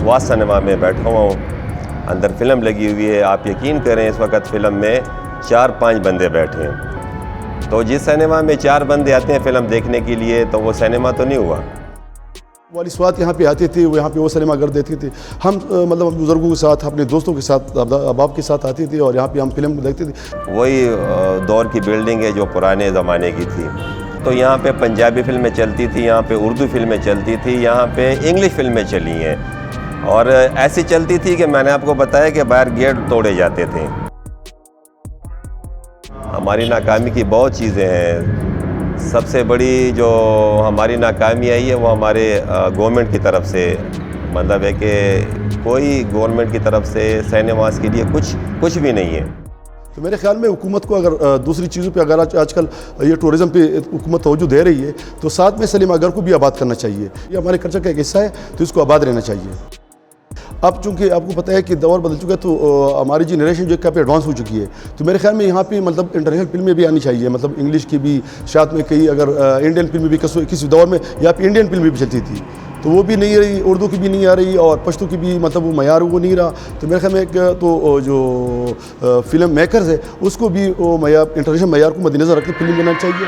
स्वाद सिनेमा में बैठा हुआ हूँ। अंदर फिल्म लगी हुई है। आप यकीन करें इस वक्त फ़िल्म में 4-5 बंदे बैठे हैं। तो जिस सिनेमा में 4 बंदे आते हैं फ़िल्म देखने के लिए तो वो सिनेमा तो नहीं हुआ। वाली स्वाद यहाँ पे आती थी, वो यहाँ पे वो सिनेमा घर देती थी। हम मतलब बुज़ुर्गों के साथ, अपने दोस्तों के साथ, अहबाब के साथ आती थी और यहाँ पे हम फिल्म देखते थे। वही दौर की बिल्डिंग है जो पुराने ज़माने की थी। तो यहाँ पे पंजाबी फिल्में चलती थी, यहाँ पे उर्दू फिल्में चलती थी, यहाँ पे इंग्लिश फिल्में चली हैं और ऐसी चलती थी कि मैंने आपको बताया कि बाहर गेट तोड़े जाते थे। हमारी नाकामी की बहुत चीज़ें हैं। सबसे बड़ी जो हमारी नाकामी आई है वो हमारे गवर्नमेंट की तरफ से, मतलब है कि कोई गवर्नमेंट की तरफ से सिनेमास के लिए कुछ भी नहीं है। तो मेरे ख्याल में हुकूमत को अगर दूसरी चीज़ों पे अगर आजकल ये टूरिज़म पे हुकूमत तवज्जो दे रही है तो साथ में सिनेमा घर को भी आबाद करना चाहिए। ये हमारे कल्चर का एक हिस्सा है तो इसको आबाद रहना चाहिए। अब चूंकि आपको पता है कि दौर बदल चुका है तो हमारी जनरेशन जो काफ़ी एडवांस हो चुकी है, तो मेरे ख्याल में यहाँ पे मतलब इंटरनेशनल फिल्में भी आनी चाहिए, मतलब इंग्लिश की भी, साथ में कई अगर इंडियन फिल्में भी किसी दौर में यहाँ पे इंडियन फिल्में भी चलती थी तो वो भी नहीं रही, उर्दू की भी नहीं आ रही और पश्तो की भी मतलब वो मयार वो नहीं रहा। तो मेरे ख्याल में एक तो जो फिल्म मेकर्स है उसको भी वो मयार, इंटरनेशनल मयार को मद्देनज़र रख के फिल्म बनाना चाहिए।